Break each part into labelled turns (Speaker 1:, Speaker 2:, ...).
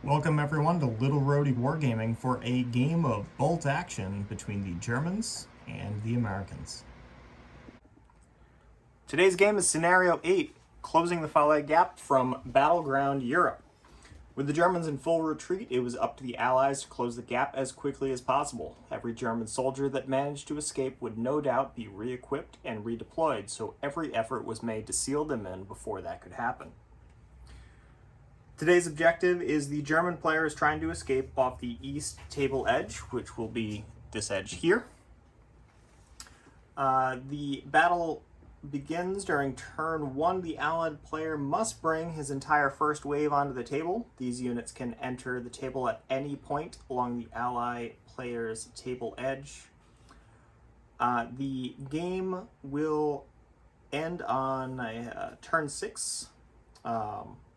Speaker 1: Welcome everyone to Little Roadie Wargaming for a game of bolt action between the Germans and the Americans. Today's game is Scenario 8, closing the Falaise Gap from Battleground Europe. With the Germans in full retreat, it was up to the Allies to close the gap as quickly as possible. Every German soldier that managed to escape would no doubt be re-equipped and redeployed, so every effort was made to seal them in before that could happen. Today's objective is the German players trying to escape off the east table edge, which will be this edge here. The battle begins during turn 1. The Allied player must bring his entire first wave onto the table. These units can enter the table at any point along the Ally player's table edge. The game will end on turn 6.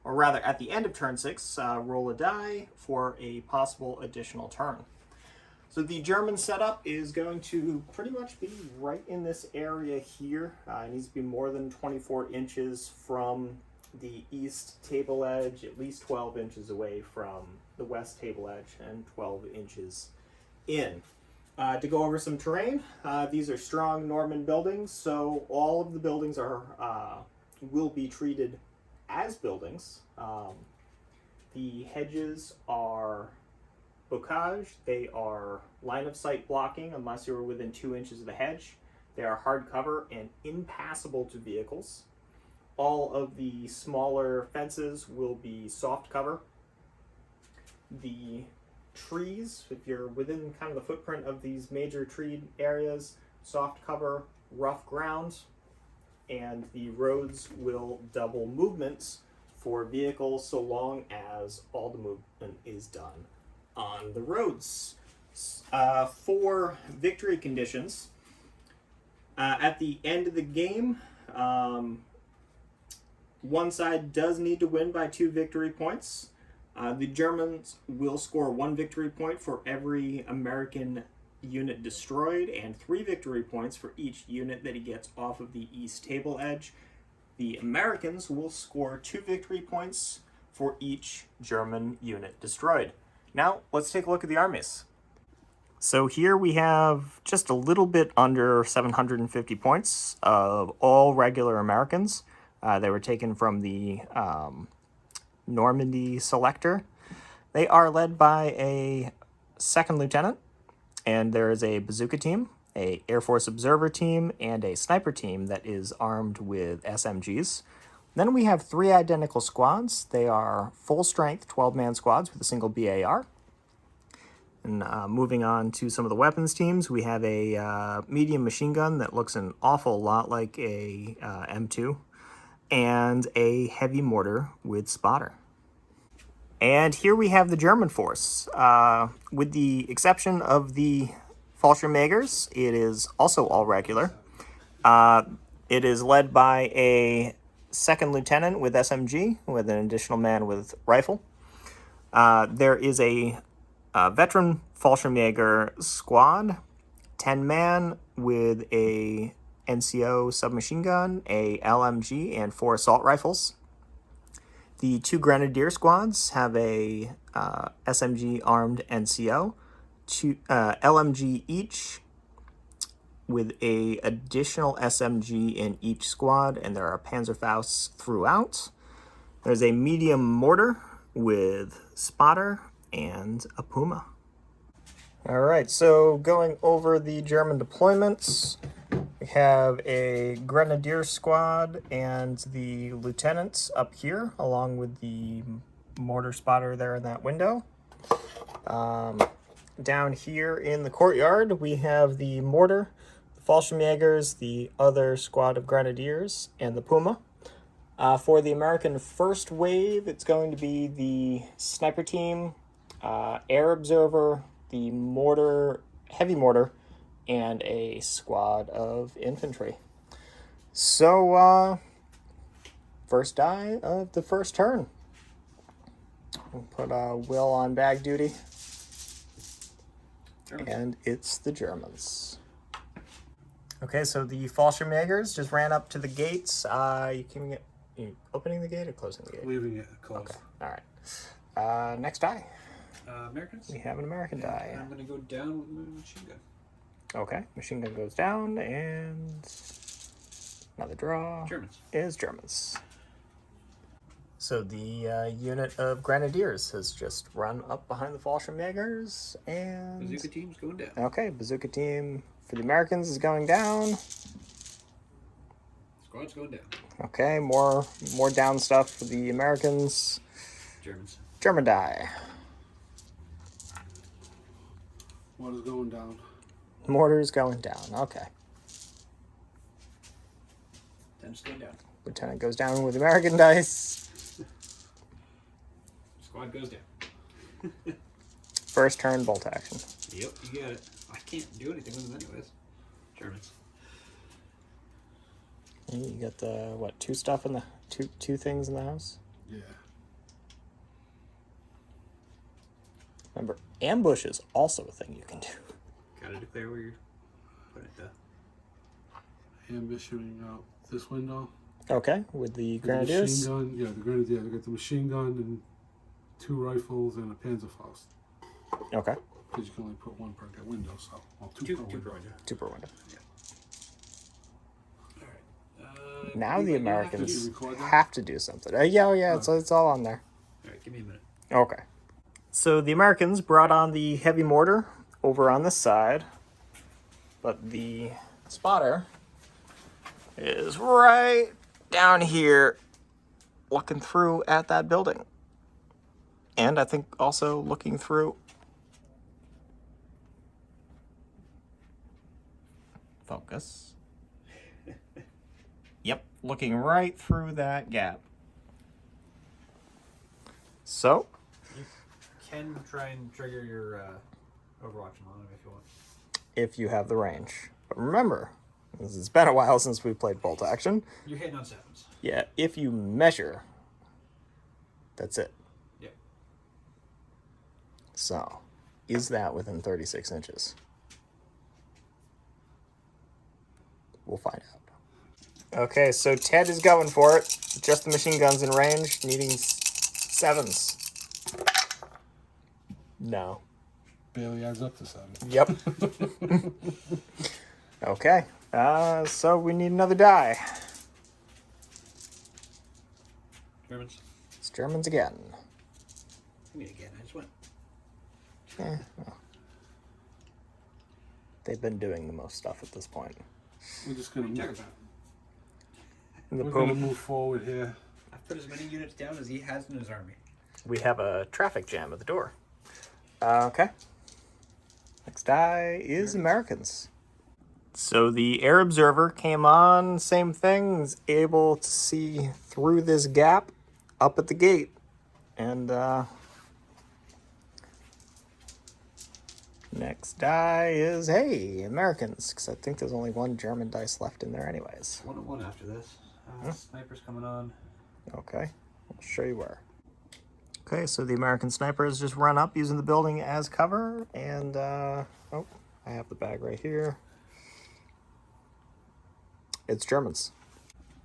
Speaker 1: Or rather, at the end of turn 6, roll a die for a possible additional turn. So the German setup is going to pretty much be right in this area here. It needs to be more than 24 inches from the east table edge, at least 12 inches away from the west table edge, and 12 inches in. To go over some terrain, these are strong Norman buildings, so all of the buildings will be treated as buildings. The hedges are bocage. They are line of sight blocking unless you're within 2 inches of the hedge. They are hard cover and impassable to vehicles. All of the smaller fences will be soft cover. The trees, if you're within kind of the footprint of these major tree areas, soft cover, rough ground. And the roads will double movements for vehicles so long as all the movement is done on the roads. For victory conditions, at the end of the game, one side does need to win by 2 victory points. The Germans will score 1 victory point for every American unit destroyed and 3 victory points for each unit that he gets off of the east table edge. The Americans will score 2 victory points for each German unit destroyed. Now let's take a look at the armies. So here we have just a little bit under 750 points of all regular Americans. They were taken from the Normandy selector. They are led by a second lieutenant, and there is a bazooka team, a Air Force observer team, and a sniper team that is armed with SMGs. Then we have 3 identical squads. They are full-strength 12-man squads with a single BAR. And moving on to some of the weapons teams, we have a medium machine gun that looks an awful lot like a M2, and a heavy mortar with spotter. And here we have the German force. With the exception of the Fallschirmjägers, it is also all regular. It is led by a second lieutenant with SMG, with an additional man with rifle. There is a veteran Fallschirmjäger squad, 10-man with a NCO submachine gun, a LMG, and 4 assault rifles. The 2 Grenadier squads have a SMG armed NCO, 2 LMG each, with a additional SMG in each squad, and there are Panzerfausts throughout. There's a medium mortar with spotter and a Puma. All right, so going over the German deployments, we have a Grenadier squad and the lieutenants up here, along with the mortar spotter there in that window. Down here in the courtyard, we have the mortar, the Fallschirmjägers, the other squad of Grenadiers, and the Puma. For the American first wave, it's going to be the sniper team, air observer, the mortar, heavy mortar, and a squad of infantry. So, first die of the first turn. We'll put Will on bag duty. And it's the Germans. Okay, so the Fallschirmjägers just ran up to the gates. You opening the gate or closing the gate?
Speaker 2: Leaving it closed.
Speaker 1: Okay, all right. Next die.
Speaker 2: Americans?
Speaker 1: We have an American die.
Speaker 2: I'm going to go down with my machine gun.
Speaker 1: Okay, machine gun goes down, and another draw
Speaker 2: Germans.
Speaker 1: is Germans. So the unit of Grenadiers has just run up behind the Fallschirmjägers, and...
Speaker 2: Bazooka team's going down.
Speaker 1: Okay, Bazooka team for the Americans is going down.
Speaker 2: Squad's going down.
Speaker 1: Okay, more down stuff for the Americans.
Speaker 2: Germans.
Speaker 1: German die.
Speaker 3: What is going down?
Speaker 1: Mortar's going down. Okay.
Speaker 2: Lieutenant's going down.
Speaker 1: Lieutenant goes down with American dice.
Speaker 2: Squad goes down.
Speaker 1: First turn bolt action.
Speaker 2: Yep, you got it. I can't do anything with them anyways. Germans.
Speaker 1: You got the what? Two stuff in the two things in the house.
Speaker 3: Yeah.
Speaker 1: Remember, ambush is also a thing you can do.
Speaker 2: Gotta declare where you're putting it though.
Speaker 3: Ambush shooting out this window.
Speaker 1: Okay, with the Grenadiers.
Speaker 3: Machine gun. Yeah, the Grenadier. They got the machine gun and 2 rifles and a Panzerfaust.
Speaker 1: Okay.
Speaker 3: Because you can only put 1 per window, so
Speaker 2: Two
Speaker 3: per
Speaker 2: per
Speaker 3: window.
Speaker 2: window.
Speaker 1: 2 per window.
Speaker 2: Yeah. Alright.
Speaker 1: Now the
Speaker 3: Did
Speaker 1: Americans
Speaker 3: you record that?
Speaker 1: have to do something. Yeah, it's all on there.
Speaker 2: Alright, give me a minute.
Speaker 1: Okay. So the Americans brought on the heavy mortar over on this side, but the spotter is right down here looking through at that building. And I think also looking through... Focus. Yep, looking right through that gap. So...
Speaker 2: You can try and trigger your Overwatch on him if you want.
Speaker 1: if you have the range. But remember, it's been a while since we played bolt action.
Speaker 2: You're hitting on 7s.
Speaker 1: Yeah, if you measure, that's it.
Speaker 2: Yep.
Speaker 1: So, is that within 36 inches? We'll find out. Okay, so Ted is going for it. Just the machine guns in range, needing 7s. No.
Speaker 3: Barely adds up to 7.
Speaker 1: Yep. Okay. So we need another die.
Speaker 2: Germans.
Speaker 1: It's Germans again.
Speaker 2: I mean again, I just went.
Speaker 1: Well. They've been doing the most stuff at this point.
Speaker 3: We're just going to
Speaker 2: Talk
Speaker 3: move.
Speaker 2: about.
Speaker 1: In the
Speaker 3: We're going to
Speaker 1: Puma,
Speaker 3: move forward here.
Speaker 2: I've put as many units down as he has in his army.
Speaker 1: we have a traffic jam at the door. Okay. Next die is Americans. So the air observer came on, same thing, was able to see through this gap up at the gate. And next die is, hey, Americans, because I think there's only 1 German dice left in there anyways.
Speaker 2: 1-1 after this. Sniper's coming on.
Speaker 1: Okay, I'll show you where. Okay, so the American sniper has just run up using the building as cover, and, oh, I have the bag right here. It's Germans.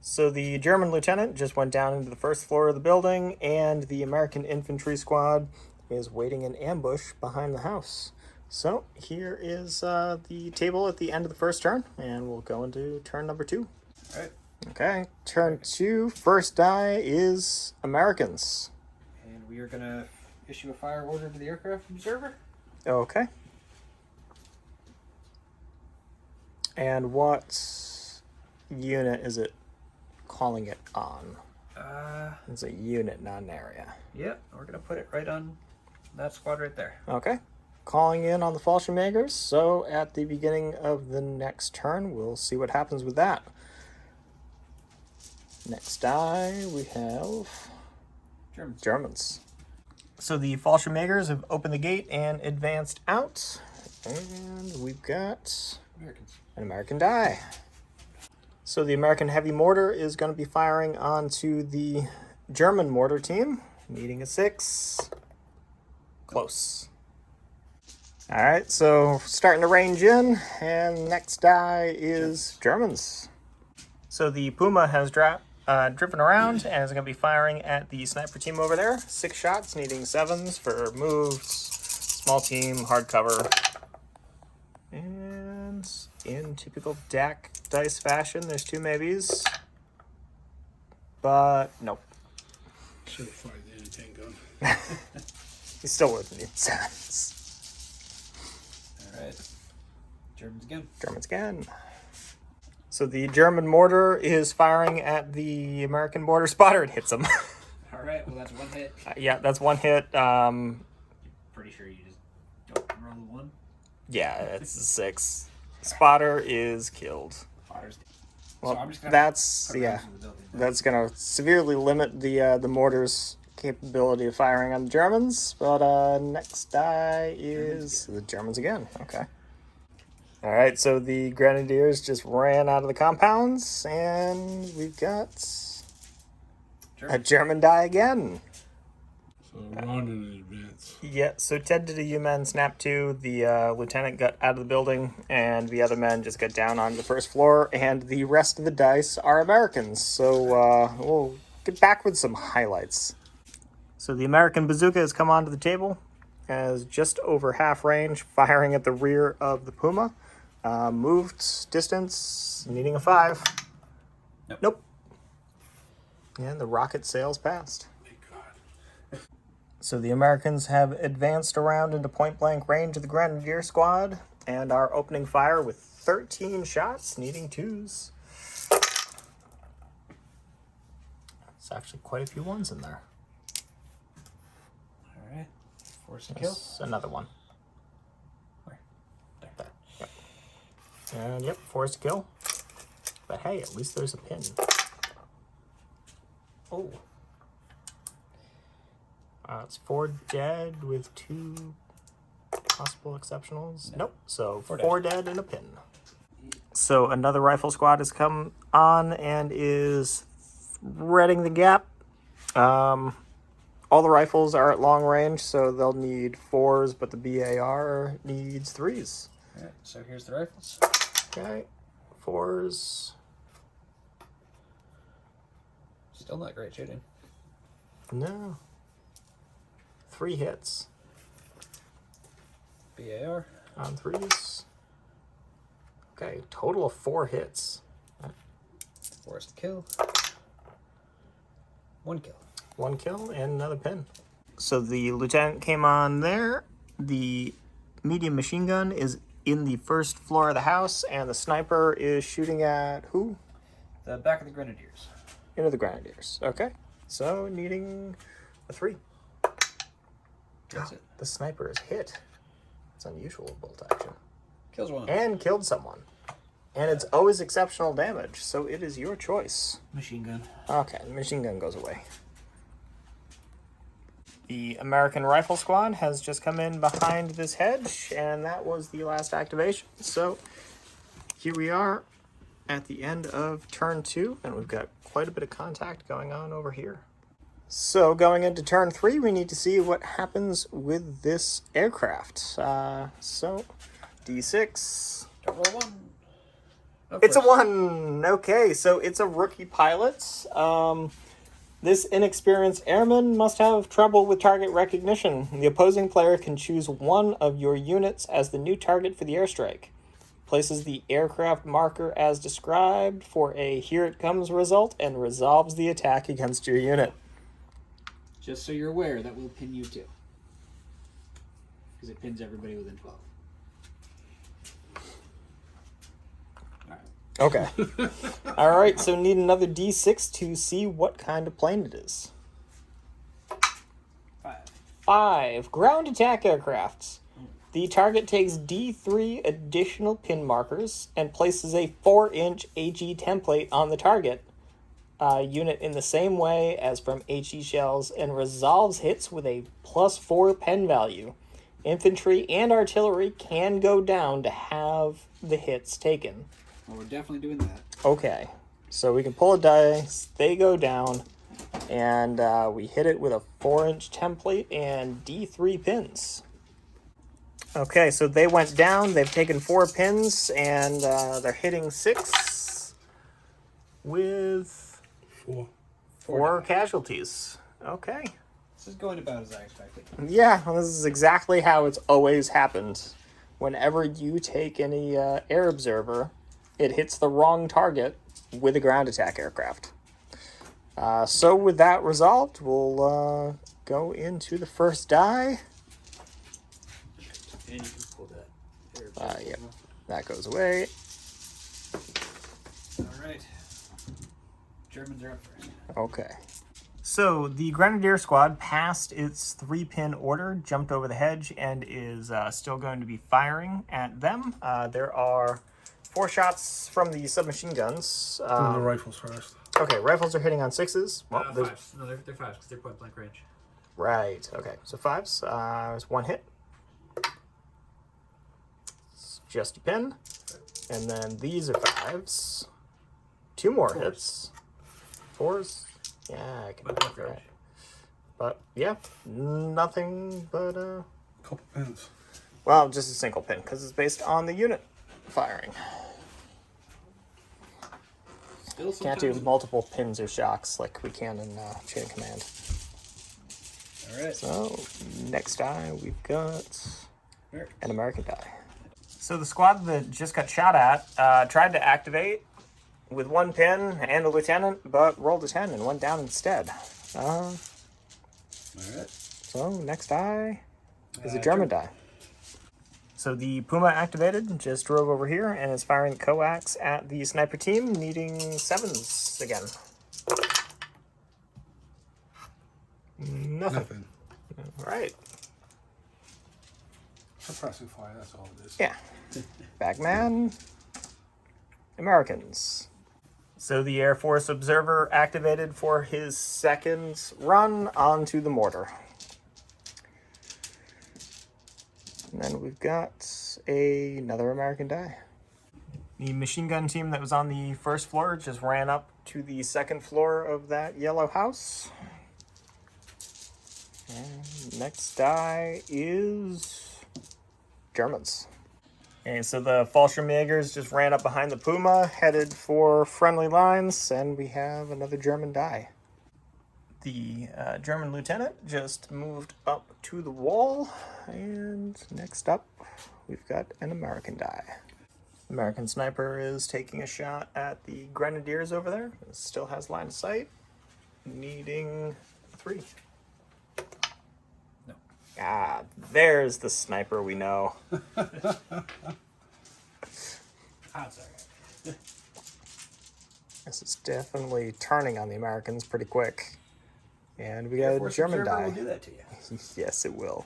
Speaker 1: So the German lieutenant just went down into the first floor of the building, and the American infantry squad is waiting in ambush behind the house. So here is the table at the end of the first turn, and we'll go into turn number 2.
Speaker 2: All right.
Speaker 1: Okay, turn 2, first die is Americans.
Speaker 2: And we are going to issue a fire order to the aircraft observer.
Speaker 1: Okay. And what unit is it calling it on? It's a unit, not an area.
Speaker 2: Yep, we're going to put it right on that squad right there.
Speaker 1: Okay. Calling in on the Fallschirmjägers. So at the beginning of the next turn, we'll see what happens with that. Next die, we have Germans. So the Fallschirmjägers have opened the gate and advanced out. And we've got
Speaker 2: Americans.
Speaker 1: an American die. So the American heavy mortar is going to be firing onto the German mortar team, needing a 6. Close. All right, so starting to range in, and next die is Germans. So the Puma has driven around and is going to be firing at the sniper team over there. 6 shots, needing 7s for moves, small team, hard cover. And in typical DAC dice fashion, there's 2 maybes. But nope.
Speaker 3: Should have fired the anything gun.
Speaker 1: He still would need 7s.
Speaker 2: Alright. Germans again.
Speaker 1: Germans again. So the German mortar is firing at the American mortar spotter. It hits him.
Speaker 2: Alright, well that's 1 hit.
Speaker 1: Yeah, that's 1 hit.
Speaker 2: Pretty sure you just don't roll the 1.
Speaker 1: Yeah, it's a 6. Spotter is killed.
Speaker 2: Spotters.
Speaker 1: Well,
Speaker 2: so I'm just gonna
Speaker 1: that's
Speaker 2: put
Speaker 1: yeah.
Speaker 2: rounds in the building.
Speaker 1: That's gonna severely limit the mortar's capability of firing on the Germans. But next die is the Germans again. Okay. All right. So the Grenadiers just ran out of the compounds, and we've got a German die again.
Speaker 3: So round in advance.
Speaker 1: Yeah. So Ted did a U-men snap 2. The lieutenant got out of the building, and the other men just got down on the first floor. And the rest of the dice are Americans. So we'll get back with some highlights. So the American bazooka has come onto the table, as just over half range, firing at the rear of the Puma. Moved distance, needing a 5. Nope. And the rocket sails past.
Speaker 3: Thank God.
Speaker 1: So the Americans have advanced around into point-blank range of the Grenadier squad and are opening fire with 13 shots, needing 2s. It's actually quite a few 1s in there.
Speaker 2: Alright. Force to kill.
Speaker 1: That's another 1.
Speaker 2: Where?
Speaker 1: There. Yep. And yep, force to kill. But hey, at least there's a pin. Oh. It's 4 dead with 2 possible exceptionals. Nope. So 4 dead and a pin. So another rifle squad has come on and is threading the gap. All the rifles are at long range, so they'll need 4s, but the BAR needs 3s.
Speaker 2: Alright, so here's the rifles.
Speaker 1: Okay, 4s.
Speaker 2: Still not great shooting.
Speaker 1: No. 3 hits
Speaker 2: BAR.
Speaker 1: on 3s. Okay, total of 4 hits.
Speaker 2: Force to kill. 1 kill.
Speaker 1: 1 kill and another pin. So the lieutenant came on there. The medium machine gun is in the first floor of the house, and the sniper is shooting at who?
Speaker 2: The back of the Grenadiers.
Speaker 1: Into the Grenadiers. Okay. So needing a 3.
Speaker 2: That's it.
Speaker 1: The sniper is hit. It's unusual bolt action.
Speaker 2: Kills 1.
Speaker 1: And killed someone. And it's always exceptional damage, so it is your choice.
Speaker 2: Machine gun.
Speaker 1: Okay, the machine gun goes away. The American Rifle Squad has just come in behind this hedge, and that was the last activation. So here we are at the end of turn 2, and we've got quite a bit of contact going on over here. So going into turn 3, we need to see what happens with this aircraft. So D6.
Speaker 2: Don't roll 1. Of
Speaker 1: It's a
Speaker 2: course.
Speaker 1: 1. Okay, so it's a rookie pilot. This inexperienced airman must have trouble with target recognition. The opposing player can choose one of your units as the new target for the airstrike. Places the aircraft marker as described for a here it comes result and resolves the attack against your unit.
Speaker 4: Just so you're aware, that will pin you too. Because it pins everybody within 12.
Speaker 1: Okay. All right, so need another D6 to see what kind of plane it is.
Speaker 2: 5.
Speaker 1: 5. Ground attack aircrafts. The target takes D3 additional pin markers and places a 4-inch HE template on the target unit in the same way as from HE shells and resolves hits with a +4 pen value. Infantry and artillery can go down to have the hits taken.
Speaker 4: Well, we're definitely doing that.
Speaker 1: Okay, so we can pull a dice, they go down, and we hit it with a 4-inch template and D3 pins. Okay, so they went down, they've taken 4 pins, and they're hitting 6 with
Speaker 3: 4.
Speaker 1: 4 casualties. Okay.
Speaker 4: This is going about as I expected.
Speaker 1: Yeah, well, this is exactly how it's always happened. Whenever you take any air observer, it hits the wrong target with a ground attack aircraft. So with that resolved, we'll go into the first die.
Speaker 4: And you can pull that.
Speaker 1: Yep, that goes away.
Speaker 4: Alright. Germans are up first.
Speaker 1: Okay. So the Grenadier Squad passed its 3-pin order, jumped over the hedge, and is still going to be firing at them. There are 4 shots from the submachine guns.
Speaker 3: Doing the rifles first.
Speaker 1: Okay, rifles are hitting on 6s. Well, there's
Speaker 2: 5s. No, they're 5s because they're point blank range.
Speaker 1: right. Okay, so 5s. There's 1 hit. It's just a pin, and then these are 5s. 2 more hits. 4s. Yeah, I can
Speaker 2: But
Speaker 1: do
Speaker 2: not
Speaker 1: that.
Speaker 2: range.
Speaker 1: But yeah, nothing but
Speaker 3: Couple pins.
Speaker 1: well, just a single pin because it's based on the unit firing.
Speaker 4: Still
Speaker 1: Can't do
Speaker 4: sometimes-
Speaker 1: multiple pins or shocks like we can in Chain of Command.
Speaker 4: Alright.
Speaker 1: So next die we've got
Speaker 4: Americans.
Speaker 1: an American die. So the squad that just got shot at tried to activate with 1 pin and a lieutenant, but rolled a 10 and went down instead.
Speaker 4: Alright.
Speaker 1: So next die is a German die. So the Puma activated, just drove over here and is firing coax at the sniper team, needing 7s again. Nothing.
Speaker 3: Nothing.
Speaker 1: All right.
Speaker 3: Suppressing fire, that's all it is.
Speaker 1: Yeah. Bagman. Americans. So the Air Force Observer activated for his 2nd run onto the mortar. And then we've got another American die. The machine gun team that was on the 1st floor just ran up to the 2nd floor of that yellow house. And next die is Germans. Okay, so the Fallschirmjägers just ran up behind the Puma, headed for friendly lines, and we have another German die. The German lieutenant just moved up to the wall, and next up, we've got an American die. American sniper is taking a shot at the Grenadiers over there. Still has line of sight, needing 3.
Speaker 4: No.
Speaker 1: Ah, there's the sniper we know.
Speaker 4: That's alright.
Speaker 1: This is definitely turning on the Americans pretty quick. And we got
Speaker 4: Air
Speaker 1: a
Speaker 4: Force
Speaker 1: German
Speaker 4: Observer
Speaker 1: die.
Speaker 4: will do that to you.
Speaker 1: Yes, it will.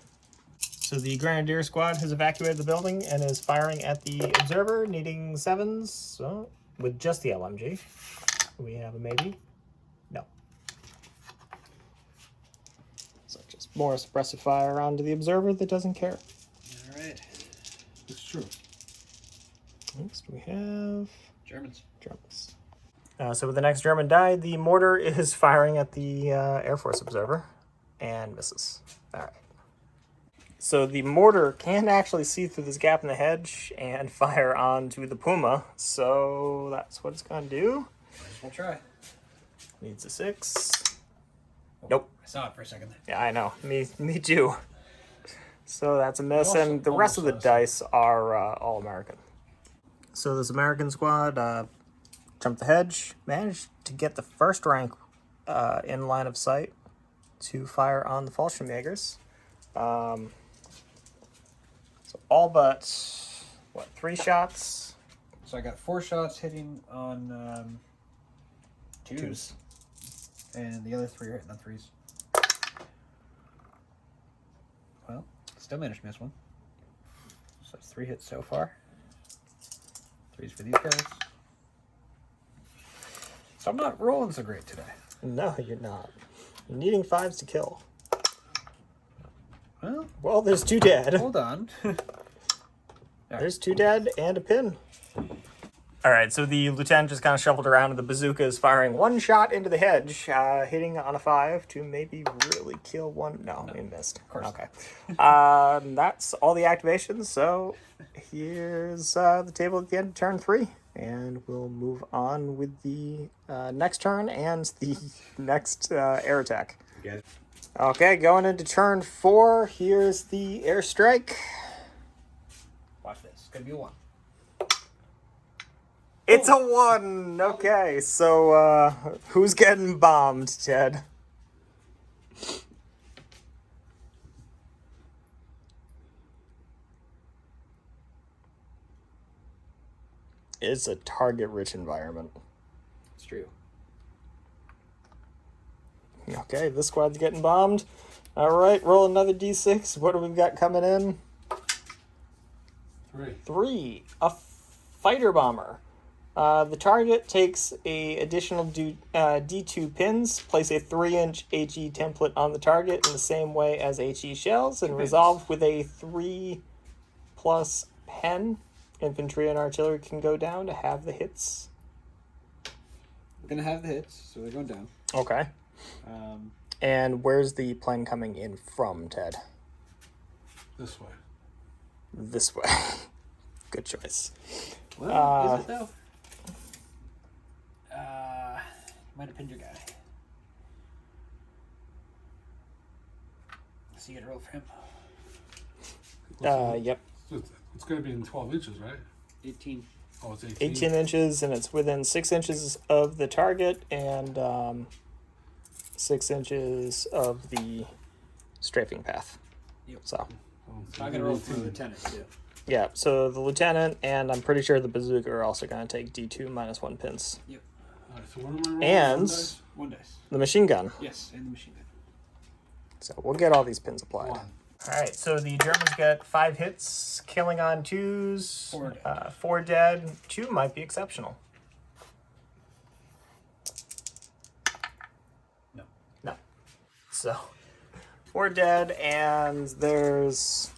Speaker 1: So the Grenadier Squad has evacuated the building and is firing at the Observer, needing 7s. So, with just the LMG. We have a maybe. No. So just more suppressive fire onto the Observer that doesn't care.
Speaker 4: Alright.
Speaker 3: It's true.
Speaker 1: Next we have
Speaker 4: Germans.
Speaker 1: Germans. So with the next German die, the mortar is firing at the Air Force Observer and misses. All right. So the mortar can actually see through this gap in the hedge and fire onto the Puma. So that's what it's going to do.
Speaker 4: Might as well try.
Speaker 1: Needs a 6. Nope.
Speaker 4: I saw it for a second there.
Speaker 1: Yeah, I know. Me too. So that's a miss,
Speaker 3: Also
Speaker 1: and the rest of the
Speaker 3: almost has
Speaker 1: dice are all American. So this American squad jumped the hedge, managed to get the 1st rank in line of sight to fire on the Fallschirmjägers. So all but, 3 shots?
Speaker 4: So I got 4 shots hitting on 2s. And the other 3 are hitting on 3s. Well, still managed to miss 1. So that's 3 hits so far. 3s for these guys. So I'm not rolling so great today.
Speaker 1: No, you're not. You're needing 5s to kill.
Speaker 4: Well,
Speaker 1: There's 2 dead.
Speaker 4: hold on.
Speaker 1: There's 2 dead and a pin. All right, so the lieutenant just kind of shuffled around, and the bazooka is firing 1 shot into the hedge, hitting on a 5 to maybe really kill 1. No, he missed. Of
Speaker 4: course.
Speaker 1: Okay. That's all the activations. So here's the table at the end of turn 3. And we'll move on with the next turn and the next air attack.
Speaker 4: You guys.
Speaker 1: Okay, going into turn 4. Here's the airstrike.
Speaker 4: Watch this. It's gonna be a 1.
Speaker 1: It's a 1. Okay, so who's getting bombed, Ted? It's a target-rich environment.
Speaker 4: It's true.
Speaker 1: Okay, this squad's getting bombed. All right, roll another d6. What do we got coming in? 3. A fighter bomber. The target takes a additional D2 pins. Place a 3-inch HE template on the target in the same way as HE shells, and resolve with a 3+ pen. Infantry and artillery can go down to have the hits.
Speaker 4: We're gonna have the hits, so they're going down.
Speaker 1: Okay. And where's the plane coming in from, Ted?
Speaker 3: This way.
Speaker 1: This way. Good choice.
Speaker 4: Well, is it though? Might have pinned your guy. So you gotta roll for him.
Speaker 1: Yep.
Speaker 3: It's going to be in 12 inches, right?
Speaker 4: 18.
Speaker 3: Oh, it's 18.
Speaker 1: 18 inches, and it's within 6 inches of the target and 6 inches of the strafing path.
Speaker 4: Yep.
Speaker 1: So,
Speaker 4: I'm gonna roll for the lieutenant too.
Speaker 1: yeah, so the lieutenant and I'm pretty sure the bazooka are also going to take D2 -1 pins.
Speaker 4: Yep.
Speaker 3: All right, so what am I rolling?
Speaker 1: And-
Speaker 3: One dice?
Speaker 4: 1 dice.
Speaker 1: The machine gun.
Speaker 4: Yes, and the machine gun.
Speaker 1: So we'll get all these pins applied.
Speaker 3: 1.
Speaker 1: All right, so the Germans get 5 hits, killing on 2s.
Speaker 4: 4 dead.
Speaker 1: 4 dead. 2 might be exceptional.
Speaker 4: No.
Speaker 1: No. So 4 dead, and there's.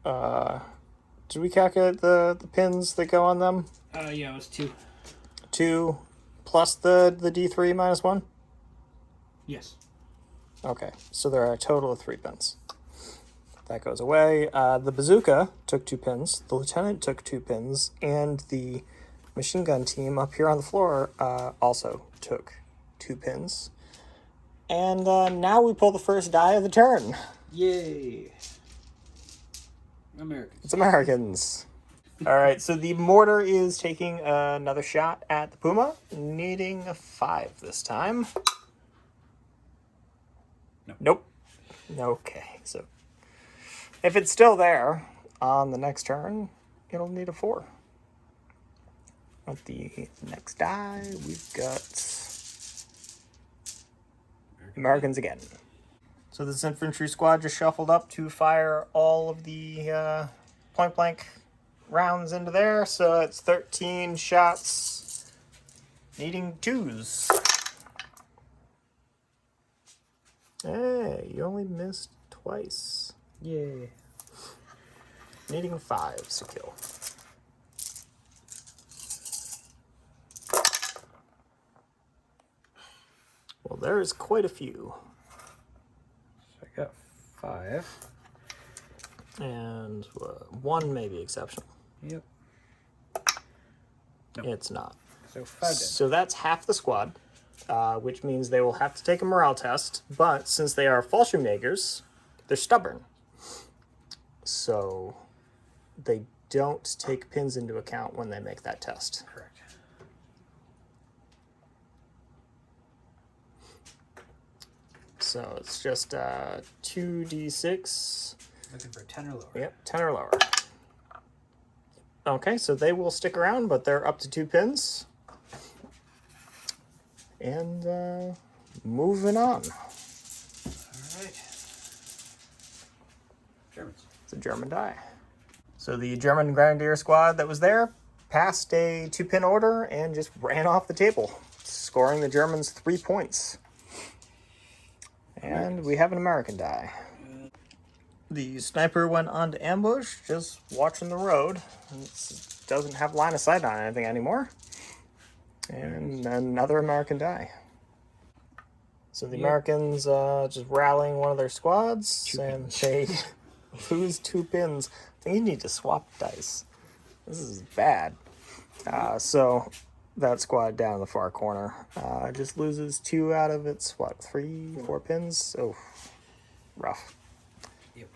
Speaker 1: Did we calculate the pins that go on them?
Speaker 4: Yeah, it was 2.
Speaker 1: 2 plus the D3 -1?
Speaker 4: Yes.
Speaker 1: Okay, so there are a total of 3 pins. That goes away. The bazooka took 2 pins, the lieutenant took 2 pins, and the machine gun team up here on the floor also took 2 pins. And now we pull the first die of the turn.
Speaker 4: Yay. Americans.
Speaker 1: It's Americans. All right, so the mortar is taking another shot at the Puma, needing a 5 this time.
Speaker 4: No.
Speaker 1: Nope. Okay, so if it's still there on the next turn, it'll need a 4. At the next die, we've got Americans again. So this infantry squad just shuffled up to fire all of the point blank rounds into there. So it's 13 shots, needing 2s. Hey, you only missed twice.
Speaker 4: Yay.
Speaker 1: Needing 5s to kill. Well, there's quite a few.
Speaker 4: So I got 5.
Speaker 1: And 1 may be exceptional.
Speaker 4: Yep. No.
Speaker 1: It's not.
Speaker 4: So 5 dead.
Speaker 1: So that's half the squad, which means they will have to take a morale test. But since they are Fallschirmjägers, they're stubborn. So they don't take pins into account when they make that test.
Speaker 4: Correct.
Speaker 1: So it's just 2d6.
Speaker 4: Looking for 10 or lower.
Speaker 1: Yep, 10 or lower. Okay, so they will stick around, but they're up to 2 pins. And moving on.
Speaker 4: Alright. Germans.
Speaker 1: It's a German die. So the German Grenadier squad that was there passed a 2-pin order and just ran off the table, scoring the Germans 3 points. And we have an American die. The sniper went on to ambush, just watching the road. It doesn't have line of sight on anything anymore. And another American die. So the Americans just rallying one of their squads, and they lose 2 pins. I think you need to swap dice. This is bad. So that squad down in the far corner just loses 2 out of its, what, 3, 4 pins? Oh, rough.
Speaker 4: Yep.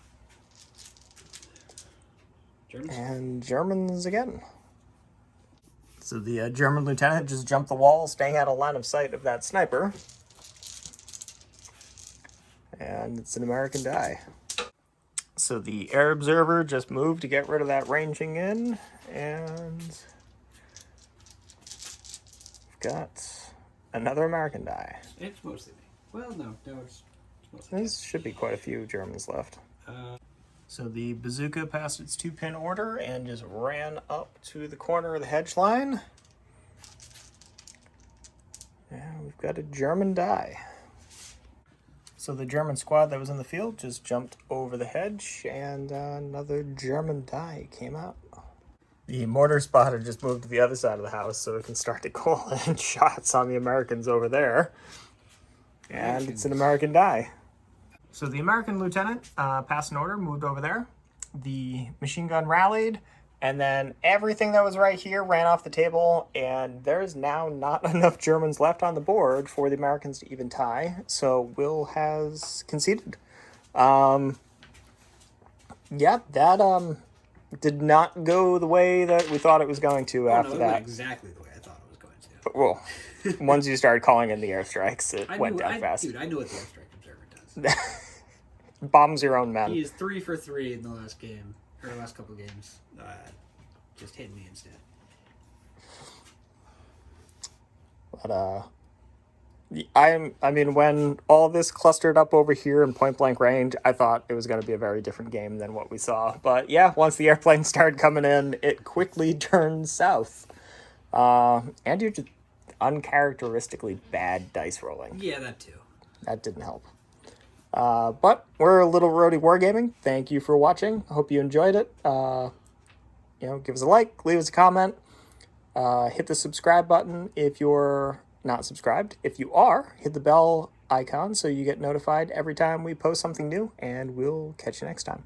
Speaker 4: Germans?
Speaker 1: And Germans again. So the German lieutenant just jumped the wall, staying out of line of sight of that sniper. And it's an American die. So the air observer just moved to get rid of that ranging in, and we've got another American die.
Speaker 4: It's mostly me. Well, no, it's mostly
Speaker 1: There should be quite a few Germans left. So the bazooka passed its 2-pin order and just ran up to the corner of the hedge line. And we've got a German die. So the German squad that was in the field just jumped over the hedge, and another German die came out. The mortar spotter just moved to the other side of the house so it can start to call in shots on the Americans over there. And it's an American die. So the American lieutenant passed an order, moved over there. The machine gun rallied, and then everything that was right here ran off the table, and there's now not enough Germans left on the board for the Americans to even tie, so Will has conceded. Yeah, that did not go the way that we thought it was going to after
Speaker 4: it
Speaker 1: that.
Speaker 4: went exactly the way I thought it was going to.
Speaker 1: But, well, once you started calling in the airstrikes, it went down fast.
Speaker 4: Dude, I know what the airstrike observer does.
Speaker 1: Bombs your own men.
Speaker 4: He is 3 for 3 in the last game, or the last couple of games. Just hitting me instead.
Speaker 1: But I mean, when all this clustered up over here in point blank range, I thought it was going to be a very different game than what we saw. But yeah, once the airplanes started coming in, it quickly turned south. And you're just uncharacteristically bad dice rolling.
Speaker 4: Yeah, that too.
Speaker 1: That didn't help. But we're a Little Roadie Wargaming. Thank you for watching. I hope you enjoyed it. Give us a like, leave us a comment, hit the subscribe button if you're not subscribed. If you are, hit the bell icon so you get notified every time we post something new, and we'll catch you next time.